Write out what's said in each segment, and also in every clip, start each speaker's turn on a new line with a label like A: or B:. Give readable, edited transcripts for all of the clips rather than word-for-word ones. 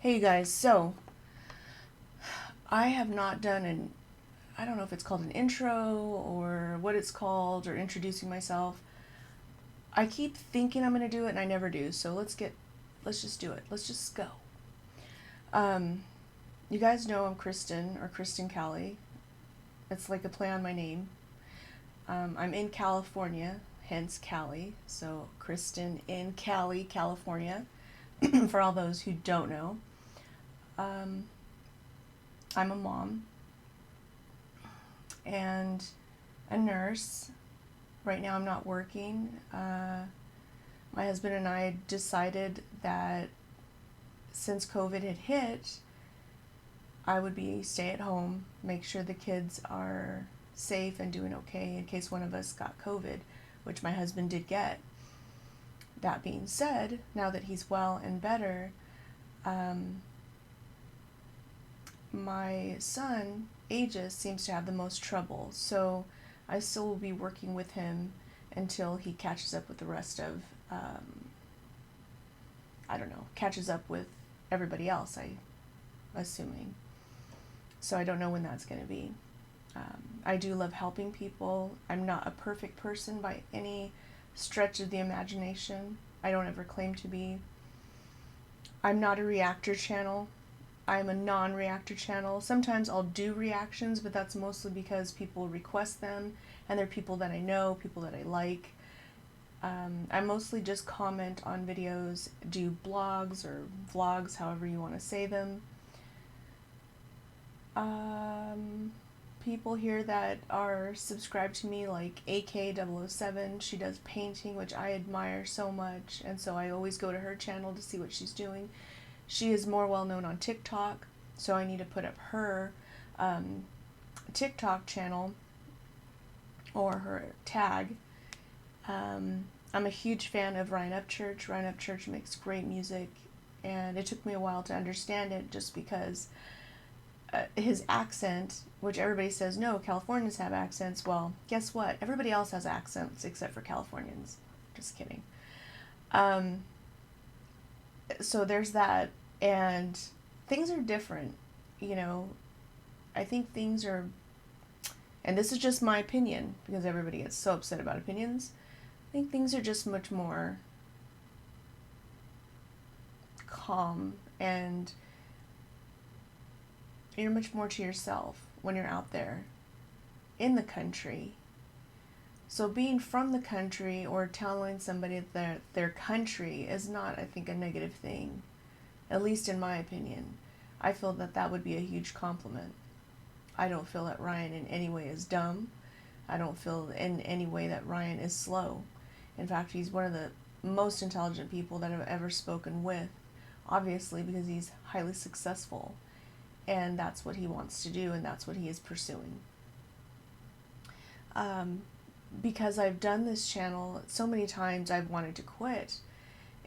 A: Hey you guys, so I have not done I don't know if it's called an intro or what it's called or introducing myself. I keep thinking I'm going to do it and I never do. So let's just do it. Let's just go. Um, you guys know I'm Kristin or Kristin Callie. It's like a play on my name. I'm in California, hence Cali. So Kristin in Cali, California, for all those who don't know. Um, I'm a mom and a nurse. Right now, I'm not working. My husband and I decided that since COVID had hit, I would be stay at home, make sure the kids are safe and doing okay in case one of us got COVID, which my husband did get. That being said, now that he's well and better, um, my son, Aegis, seems to have the most trouble. So I still will be working with him until he catches up with the rest of, I don't know, catches up with everybody else, I'm assuming. So I don't know when that's going to be. I do love helping people. I'm not a perfect person by any stretch of the imagination. I don't ever claim to be. I'm not a reactor channel. I'm a non-reactor channel. Sometimes I'll do reactions, but that's mostly because people request them, and they're people that I know, people that I like. I mostly just comment on videos, do blogs or vlogs, however you want to say them. People here that are subscribed to me, like AK007, she does painting, which I admire so much, and so I always go to her channel to see what she's doing. She is more well known on TikTok, so I need to put up her TikTok channel or her tag. I'm a huge fan of Ryan Upchurch. Ryan Upchurch makes great music, and it took me a while to understand it just because his accent, which everybody says, no, Californians have accents. Well, guess what? Everybody else has accents except for Californians. Just kidding. Um, so there's that, and things are different. You know, I think things are, and this is just my opinion because everybody gets so upset about opinions. I think things are just much more calm, and you're much more to yourself when you're out there in the country. So being from the country or telling somebody that their country is not, I think, a negative thing, at least in my opinion. I feel that that would be a huge compliment. I don't feel that Ryan in any way is dumb. I don't feel in any way that Ryan is slow. In fact, he's one of the most intelligent people that I've ever spoken with, obviously because he's highly successful, and that's what he wants to do, and that's what he is pursuing. Because I've done this channel so many times, I've wanted to quit.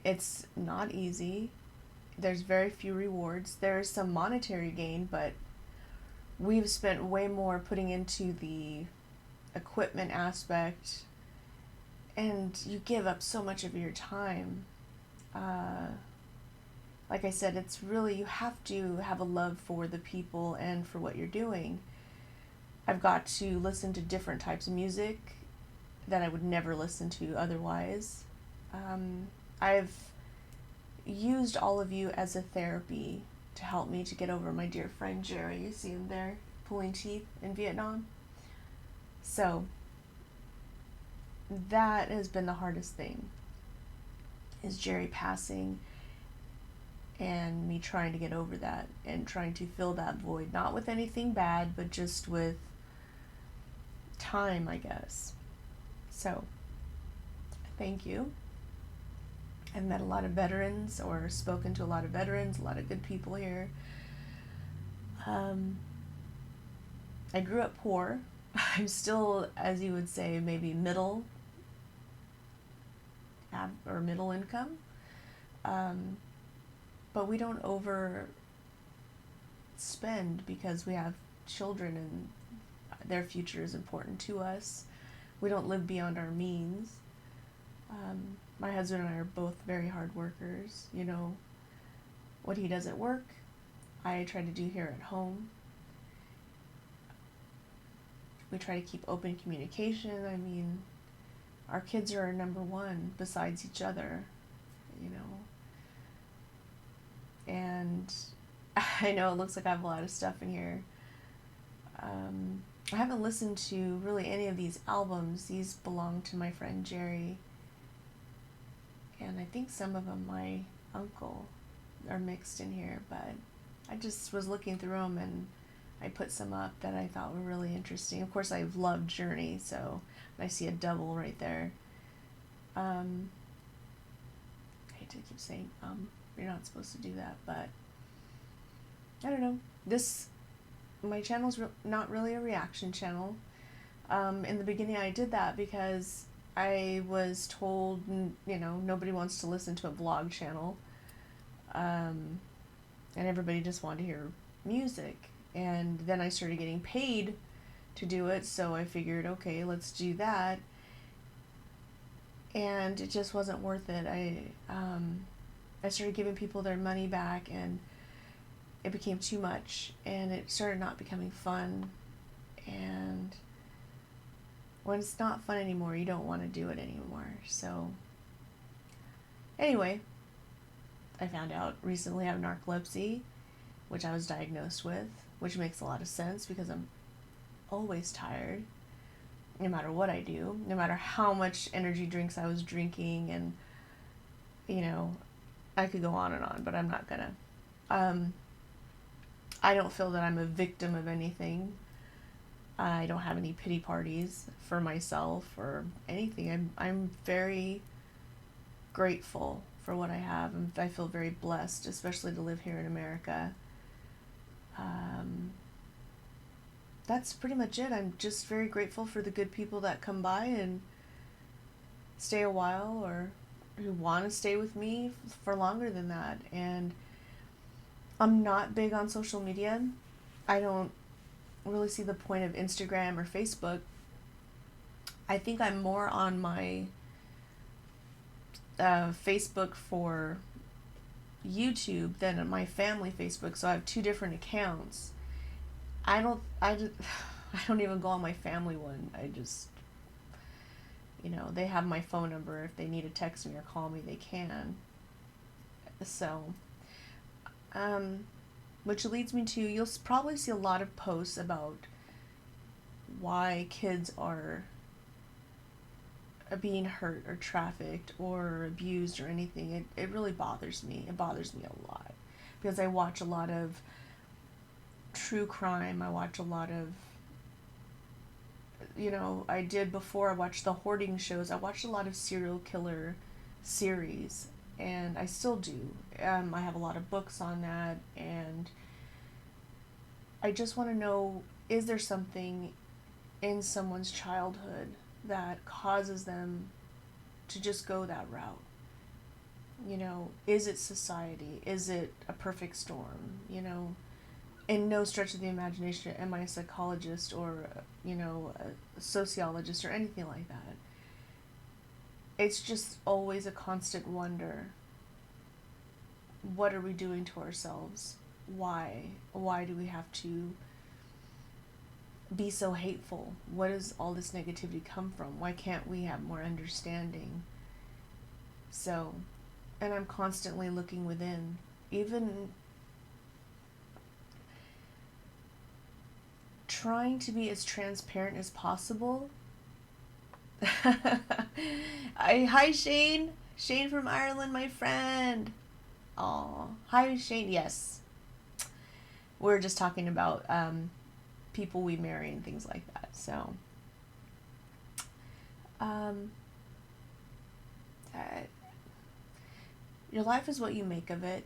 A: It's not easy. There's very few rewards. There's some monetary gain, but we've spent way more putting into the equipment aspect, and you give up so much of your time. Like I said, it's really, you have to have a love for the people and for what you're doing. I've got to listen to different types of music that I would never listen to otherwise. I've used all of you as a therapy to help me to get over my dear friend Jerry. You see him there pulling teeth in Vietnam. So that has been the hardest thing, is Jerry passing and me trying to get over that and trying to fill that void, not with anything bad, but just with time, I guess. So thank you. I've met a lot of veterans or spoken to a lot of veterans, a lot of good people here. I grew up poor. I'm still, as you would say, maybe middle or middle income. But we don't overspend because we have children and their future is important to us. We don't live beyond our means. My husband and I are both very hard workers. You know, What he does at work, I try to do here at home. We try to keep open communication. I mean, our kids are our number one besides each other, you know. And I know it looks like I have a lot of stuff in here. I haven't listened to really any of these albums. These belong to my friend Jerry. And I think some of them my uncle are mixed in here, but I just was looking through them and I put some up that I thought were really interesting. Of course, I've loved Journey, so I see a double right there. I hate to keep saying you're not supposed to do that, but I don't know. My channel's not really a reaction channel. In the beginning, I did that because I was told, nobody wants to listen to a vlog channel, and everybody just wanted to hear music. And then I started getting paid to do it, so I figured, okay, let's do that. And it just wasn't worth it. I started giving people their money back, and it became too much, and it started not becoming fun. And when it's not fun anymore, you don't want to do it anymore. So anyway, I found out recently I have narcolepsy, which I was diagnosed with, which makes a lot of sense because I'm always tired, no matter what I do, no matter how much energy drinks I was drinking, and I could go on and on, but I'm not gonna. I don't feel that I'm a victim of anything. I don't have any pity parties for myself or anything. I'm very grateful for what I have. I feel very blessed, especially to live here in America. That's pretty much it. I'm just very grateful for the good people that come by and stay a while, or who want to stay with me for longer than that. And I'm not big on social media. I don't really see the point of Instagram or Facebook. I think I'm more on my Facebook for YouTube than on my family Facebook, so I have two different accounts. I don't even go on my family one. I just, they have my phone number. If they need to text me or call me, they can. So, which leads me to, you'll probably see a lot of posts about why kids are being hurt or trafficked or abused or anything. It really bothers me. It bothers me a lot because I watch a lot of true crime. I watch a lot of, I did before I watched the hoarding shows. I watched a lot of serial killer series, and I still do. I have a lot of books on that, and I just want to know, is there something in someone's childhood that causes them to just go that route? Is it society? Is it a perfect storm? In no stretch of the imagination am I a psychologist or, a sociologist or anything like that. It's just always a constant wonder. What are we doing to ourselves? Why? Why do we have to be so hateful? What does all this negativity come from? Why can't we have more understanding? So, and I'm constantly looking within. Even trying to be as transparent as possible. Hi Shane. Shane from Ireland, my friend. Aw. Hi Shane. Yes. We're just talking about people we marry and things like that. So your life is what you make of it,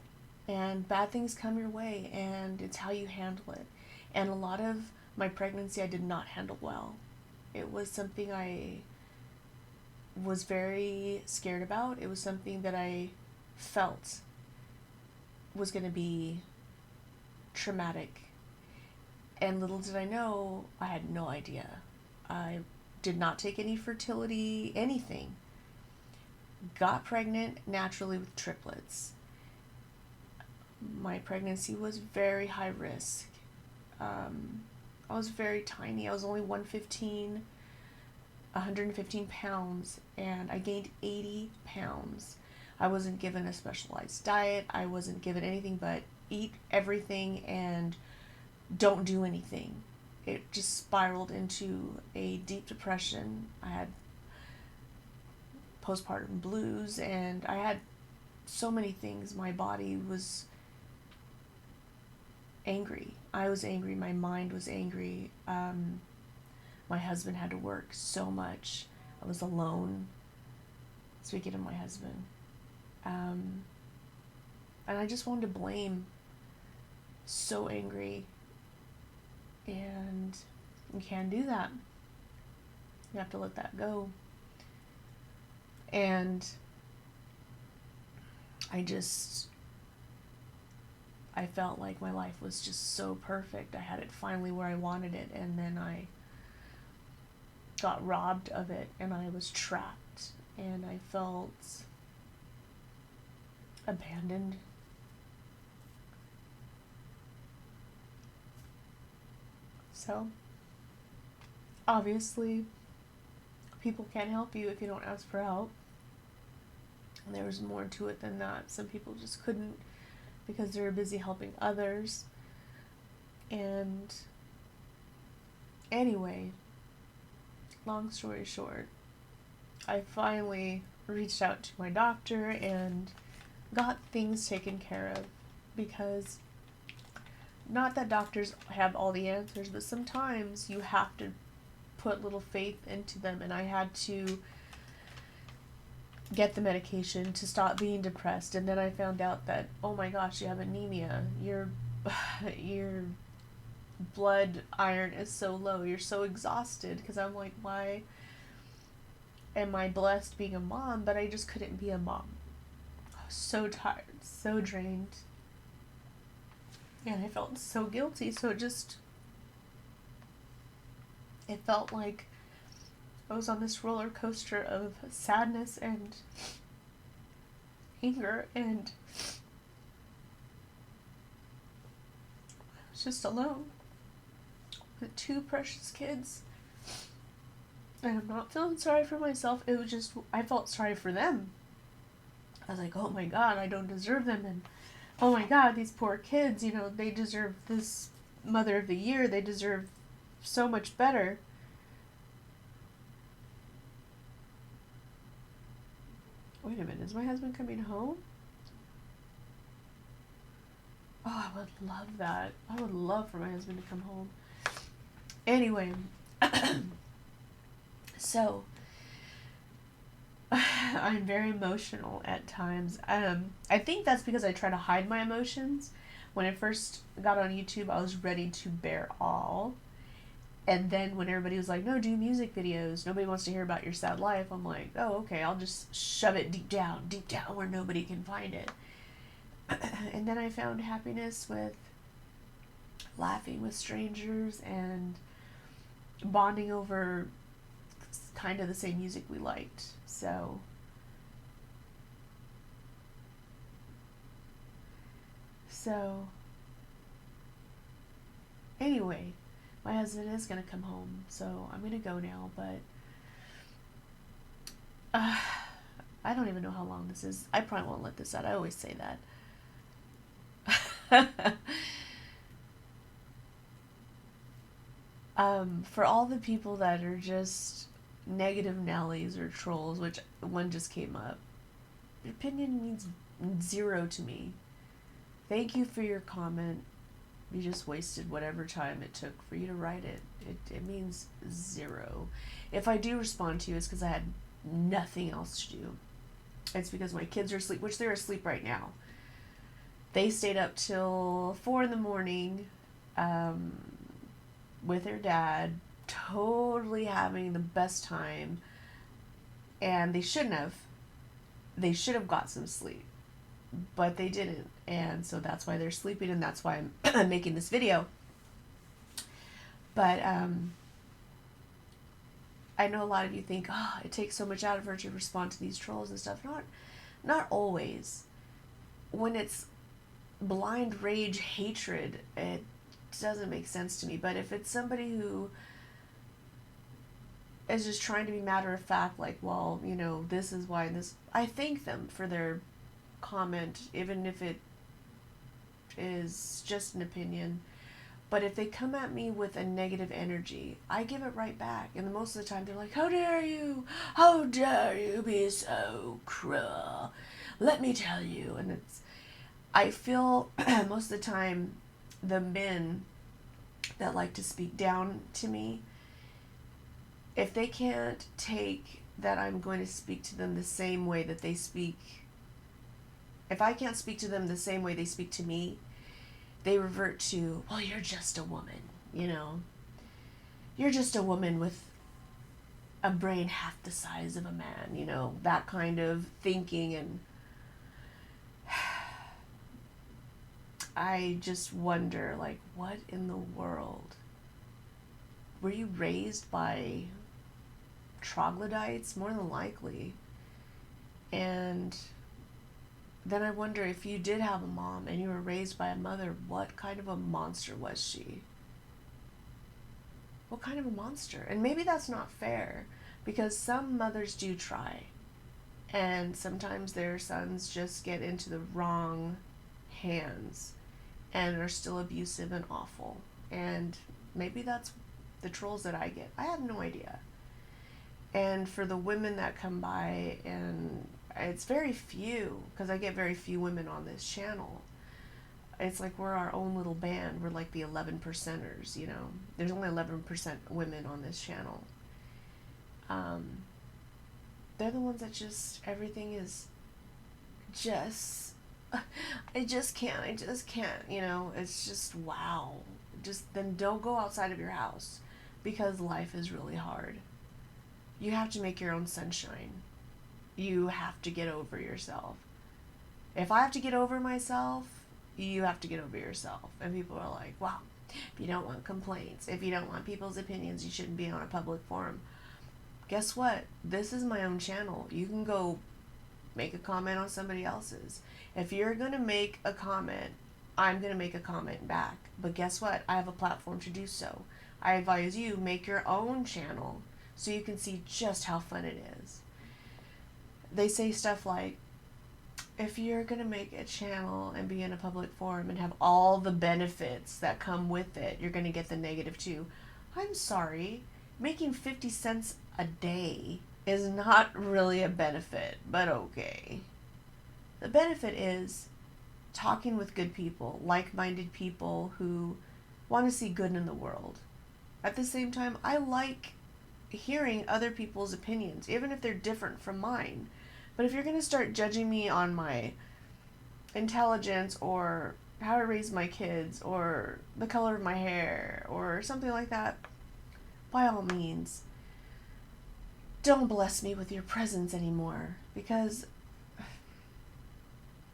A: and bad things come your way, and it's how you handle it. And a lot of my pregnancy I did not handle well. It was something I was very scared about. It was something that I felt was going to be traumatic. And little did I know, I had no idea. I did not take any fertility, anything. Got pregnant naturally with triplets. My pregnancy was very high risk. I was very tiny. I was only 115 pounds, and I gained 80 pounds. I wasn't given a specialized diet. I wasn't given anything but eat everything and don't do anything. It just spiraled into a deep depression. I had postpartum blues, and I had so many things. My body was angry. I was angry. My mind was angry. My husband had to work so much. I was alone. Speaking of my husband. And I just wanted to blame. So angry. And you can't do that. You have to let that go. And I felt like my life was just so perfect. I had it finally where I wanted it, and then I got robbed of it, and I was trapped, and I felt abandoned. So, obviously, people can't help you if you don't ask for help. And there was more to it than that. Some people just couldn't because they were busy helping others. And anyway, long story short, I finally reached out to my doctor and got things taken care of, because not that doctors have all the answers, but sometimes you have to put little faith into them, and I had to get the medication to stop being depressed. And then I found out that, oh my gosh, you have anemia. Your blood iron is so low. You're so exhausted. Because I'm like, why am I blessed being a mom, but I just couldn't be a mom? I was so tired, so drained. And I felt so guilty. So it felt like I was on this roller coaster of sadness and anger, and I was just alone with two precious kids. And I'm not feeling sorry for myself. It was just, I felt sorry for them. I was like, oh my God, I don't deserve them. And oh my God, these poor kids, they deserve this Mother of the Year. They deserve so much better. Wait a minute, is my husband coming home? Oh, I would love that. I would love for my husband to come home. Anyway, so I'm very emotional at times. I think that's because I try to hide my emotions. When I first got on YouTube, I was ready to bear all. And then when everybody was like, no, do music videos. Nobody wants to hear about your sad life. I'm like, oh, okay, I'll just shove it deep down where nobody can find it. And then I found happiness with laughing with strangers and bonding over kind of the same music we liked. So anyway, my husband is going to come home, so I'm going to go now, but I don't even know how long this is. I probably won't let this out. I always say that. For all the people that are just negative Nellies or trolls, which one just came up, your opinion means zero to me. Thank you for your comment. You just wasted whatever time it took for you to write it. It means zero. If I do respond to you, it's because I had nothing else to do. It's because my kids are asleep, which they're asleep right now. They stayed up till 4 a.m. With their dad, totally having the best time. And they shouldn't have. They should have got some sleep. But they didn't, and so that's why they're sleeping, and that's why I'm making this video. But I know a lot of you think, oh, it takes so much out of her to respond to these trolls and stuff. Not always. When it's blind rage hatred, it doesn't make sense to me. But if it's somebody who is just trying to be matter of fact, like, well, this is why this, I thank them for their comment, even if it is just an opinion. But if they come at me with a negative energy, I give it right back. And most of the time they're like, how dare you? How dare you be so cruel? Let me tell you. And I feel most of the time the men that like to speak down to me, if they can't take that I'm going to speak to them the same way that they speak, if I can't speak to them the same way they speak to me, they revert to, well, you're just a woman, You're just a woman with a brain half the size of a man, that kind of thinking. And I just wonder, like, what in the world? Were you raised by troglodytes? More than likely. And then I wonder, if you did have a mom and you were raised by a mother, what kind of a monster was she? What kind of a monster? And maybe that's not fair, because some mothers do try, and sometimes their sons just get into the wrong hands and are still abusive and awful. And maybe that's the trolls that I get. I have no idea. And for the women that come by, and it's very few, because I get very few women on this channel. It's like we're our own little band. We're like the 11%ers, There's only 11% women on this channel. They're the ones that just, everything is just, I just can't, It's just, wow. Just, then don't go outside of your house, because life is really hard. You have to make your own sunshine. You have to get over yourself. If I have to get over myself, you have to get over yourself. And people are like, wow, if you don't want complaints, if you don't want people's opinions, you shouldn't be on a public forum. Guess what? This is my own channel. You can go make a comment on somebody else's. If you're going to make a comment, I'm going to make a comment back. But guess what? I have a platform to do so. I advise you, make your own channel so you can see just how fun it is. They say stuff like, if you're going to make a channel and be in a public forum and have all the benefits that come with it, you're going to get the negative too. I'm sorry, making 50 cents a day is not really a benefit, but okay. The benefit is talking with good people, like-minded people who want to see good in the world. At the same time, I like hearing other people's opinions, even if they're different from mine. But if you're going to start judging me on my intelligence, or how I raise my kids, or the color of my hair, or something like that, by all means, don't bless me with your presence anymore, because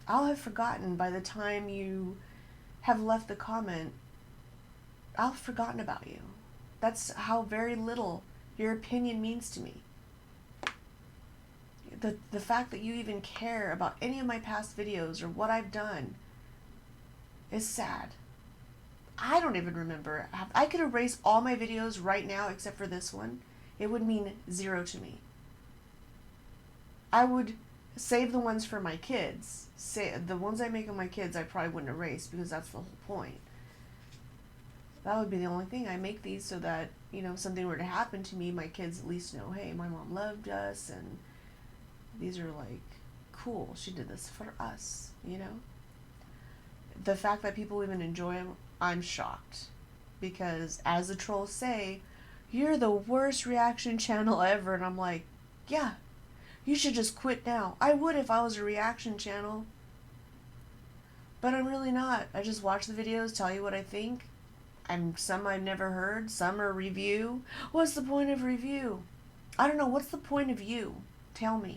A: I'll have forgotten by the time you have left the comment. I'll have forgotten about you. That's how very little your opinion means to me. The fact that you even care about any of my past videos or what I've done is sad. I don't even remember. I could erase all my videos right now except for this one. It would mean zero to me. I would save the ones for my kids. The ones I make of my kids I probably wouldn't erase, because that's the whole point. That would be the only thing. I make these so that, if something were to happen to me, my kids at least know, hey, my mom loved us, and these are like, cool, she did this for us, The fact that people even enjoy them, I'm shocked. Because as the trolls say, you're the worst reaction channel ever. And I'm like, yeah, you should just quit now. I would if I was a reaction channel. But I'm really not. I just watch the videos, tell you what I think. Some I've never heard, some are review. What's the point of review? I don't know. What's the point of you? Tell me.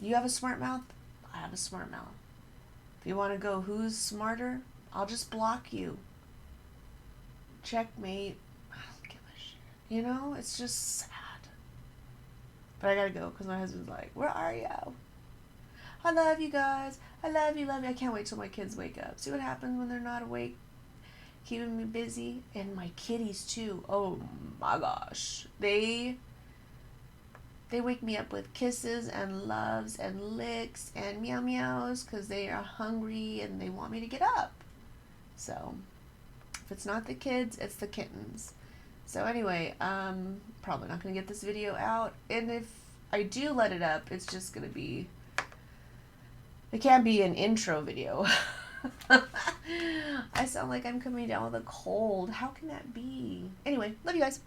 A: You have a smart mouth? I have a smart mouth. If you want to go who's smarter, I'll just block you. Checkmate. I don't give a shit. It's just sad. But I gotta go because my husband's like, where are you? I love you guys. I love you, love you. I can't wait till my kids wake up. See what happens when they're not awake, keeping me busy. And my kitties too. Oh my gosh. They wake me up with kisses and loves and licks and meow meows because they are hungry and they want me to get up. So if it's not the kids, it's the kittens. So anyway, probably not going to get this video out. And if I do let it up, it's just going to be, it can't be an intro video. I sound like I'm coming down with a cold. How can that be? Anyway, love you guys.